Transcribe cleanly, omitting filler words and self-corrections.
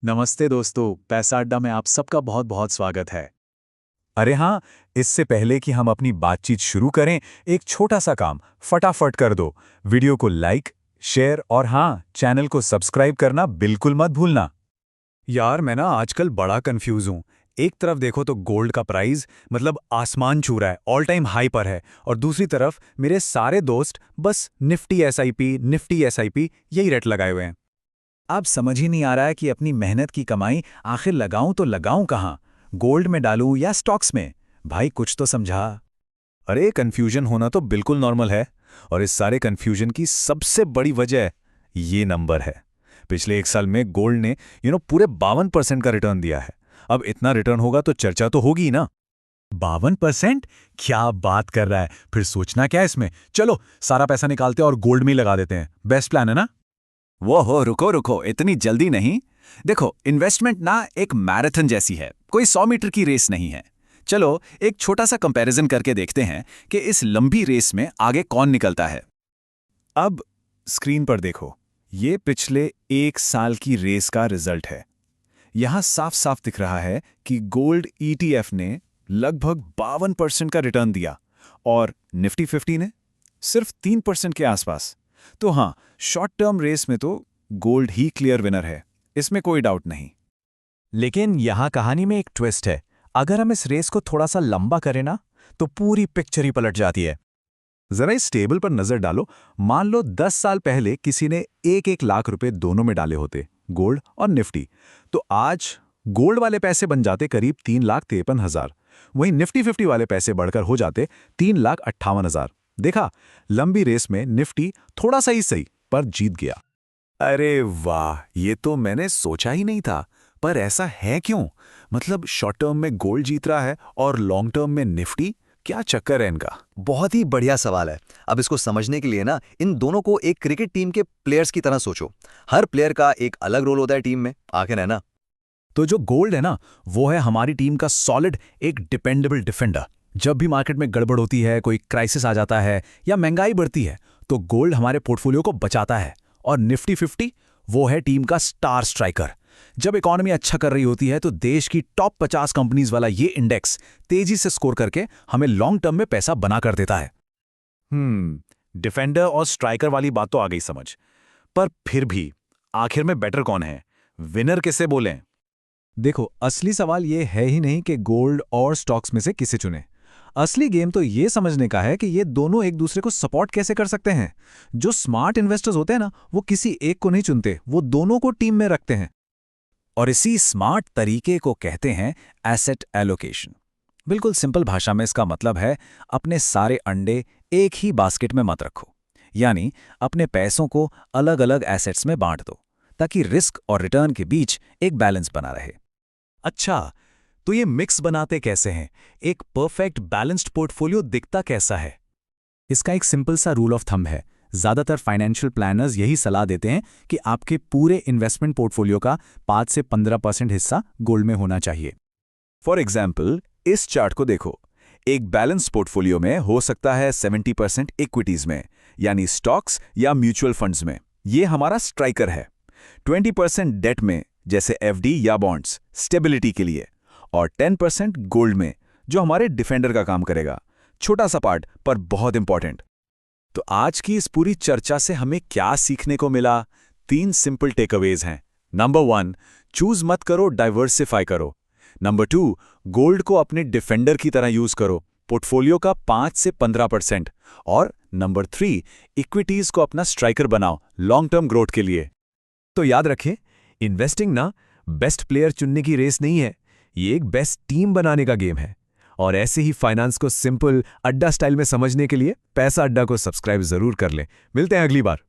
नमस्ते दोस्तों, पैसा अड्डा में आप सबका बहुत बहुत स्वागत है। अरे हाँ, इससे पहले कि हम अपनी बातचीत शुरू करें, एक छोटा सा काम फटाफट कर दो। वीडियो को लाइक, शेयर और हाँ, चैनल को सब्सक्राइब करना बिल्कुल मत भूलना। यार मैं ना आजकल बड़ा कंफ्यूज हूँ। एक तरफ देखो तो गोल्ड का प्राइस मतलब आसमान छू रहा है, ऑल टाइम हाई पर है, और दूसरी तरफ मेरे सारे दोस्त बस निफ्टी एसआईपी यही रेट लगाए हुए हैं। अब समझ ही नहीं आ रहा है कि अपनी मेहनत की कमाई आखिर लगाऊं तो लगाऊं कहाँ? गोल्ड में डालूं या स्टॉक्स में? भाई कुछ तो समझा। अरे कंफ्यूजन होना तो बिल्कुल नॉर्मल है, और इस सारे कंफ्यूजन की सबसे बड़ी वजह ये नंबर है। पिछले एक साल में गोल्ड ने पूरे 52% का रिटर्न दिया है। अब इतना रिटर्न होगा तो चर्चा तो होगी ही ना। 52%? क्या बात कर रहा है? फिर सोचना क्या है इसमें? चलो सारा पैसा निकालते हैं और गोल्ड में ही लगा देते हैं। बेस्ट प्लान है ना? वो हो, रुको रुको, इतनी जल्दी नहीं। देखो, इन्वेस्टमेंट ना एक मैराथन जैसी है, कोई 100 मीटर की रेस नहीं है। चलो एक छोटा सा कंपैरिजन करके देखते हैं कि इस लंबी रेस में आगे कौन निकलता है। अब स्क्रीन पर देखो, ये पिछले एक साल की रेस का रिजल्ट है। यहां साफ साफ दिख रहा है कि गोल्ड ईटीएफ ने लगभग 52% का रिटर्न दिया और निफ्टी 50 ने सिर्फ 3% के आसपास। तो हाँ, शॉर्ट टर्म रेस में तो गोल्ड ही क्लियर विनर है, इसमें कोई डाउट नहीं। लेकिन यहाँ कहानी में एक ट्विस्ट है। अगर हम इस रेस को थोड़ा सा लंबा करें ना, तो पूरी पिक्चर ही पलट जाती है। जरा इस टेबल पर नजर डालो। मान लो 10 साल पहले किसी ने 1-1 लाख रुपए दोनों में डाले होते, गोल्ड और निफ्टी, तो आज गोल्ड वाले पैसे बन जाते करीब 3,53,000। वहीं निफ्टी 50 वाले पैसे बढ़कर हो जाते 3,58,000। देखा, लंबी रेस में निफ्टी थोड़ा सा ही सही पर जीत गया। अरे वाह, ये तो मैंने सोचा ही नहीं था। पर ऐसा है क्यों? मतलब शॉर्ट टर्म में गोल्ड जीत रहा है और लॉन्ग टर्म में निफ्टी? क्या चक्कर है इनका? बहुत ही बढ़िया सवाल है। अब इसको समझने के लिए ना इन दोनों को एक क्रिकेट टीम के प्लेयर्स की तरह सोचो। हर प्लेयर का एक अलग रोल होता है टीम में, आखिर है ना। तो जो गोल्ड है ना, वो है हमारी टीम का सॉलिड, एक डिपेंडेबल डिफेंडर। जब भी मार्केट में गड़बड़ होती है, कोई क्राइसिस आ जाता है या महंगाई बढ़ती है, तो गोल्ड हमारे पोर्टफोलियो को बचाता है। और निफ्टी 50 वो है टीम का स्टार स्ट्राइकर। जब इकोनॉमी अच्छा कर रही होती है तो देश की टॉप 50 कंपनीज वाला ये इंडेक्स तेजी से स्कोर करके हमें लॉन्ग टर्म में पैसा बना कर देता है। डिफेंडर और स्ट्राइकर वाली बात तो आ गई समझ। पर फिर भी आखिर में बेटर कौन है? विनर किसे बोलें? देखो, असली सवाल ये है ही नहीं कि गोल्ड और स्टॉक्स में से किसे चुने। असली गेम तो ये समझने का है कि ये दोनों एक दूसरे को सपोर्ट कैसे कर सकते हैं। जो स्मार्ट इन्वेस्टर्स होते हैं ना, वो किसी एक को नहीं चुनते, वो दोनों को टीम में रखते हैं। और इसी स्मार्ट तरीके को कहते हैं एसेट एलोकेशन। बिल्कुल सिंपल भाषा में इसका मतलब है अपने सारे अंडे एक ही बास्केट में मत रखो। यानी अपने पैसों को अलग अलग एसेट्स में बांट दो, ताकि रिस्क और रिटर्न के बीच एक बैलेंस बना रहे। अच्छा, तो ये मिक्स बनाते कैसे हैं? एक परफेक्ट बैलेंस्ड पोर्टफोलियो दिखता कैसा है? इसका एक सिंपल सा रूल ऑफ थंब है। ज़्यादातर फाइनेंशियल प्लानर्स यही सलाह देते हैं कि आपके पूरे इन्वेस्टमेंट पोर्टफोलियो का 5 से 15% हिस्सा गोल्ड में होना चाहिए। फॉर एग्जाम्पल, इस चार्ट को देखो। एक बैलेंस पोर्टफोलियो में हो सकता है 70% इक्विटीज में, यानी स्टॉक्स या म्यूचुअल फंड्स में, ये हमारा स्ट्राइकर है। 20% डेट में, जैसे एफडी या बॉन्ड्स, स्टेबिलिटी के लिए, और 10% गोल्ड में, जो हमारे डिफेंडर का काम करेगा। छोटा सा पार्ट पर बहुत इंपॉर्टेंट। तो आज की इस पूरी चर्चा से हमें क्या सीखने को मिला? 3 सिंपल टेकअवेज हैं। नंबर 1, चूज मत करो, डाइवर्सिफाई करो। नंबर 2, गोल्ड को अपने डिफेंडर की तरह यूज करो, पोर्टफोलियो का 5 से 15%। और नंबर 3, इक्विटीज को अपना स्ट्राइकर बनाओ लॉन्ग टर्म ग्रोथ के लिए। तो याद रखें, इन्वेस्टिंग ना बेस्ट प्लेयर चुनने की रेस नहीं है, ये एक बेस्ट टीम बनाने का गेम है। और ऐसे ही फाइनेंस को सिंपल अड्डा स्टाइल में समझने के लिए पैसा अड्डा को सब्सक्राइब जरूर कर लें। मिलते हैं अगली बार।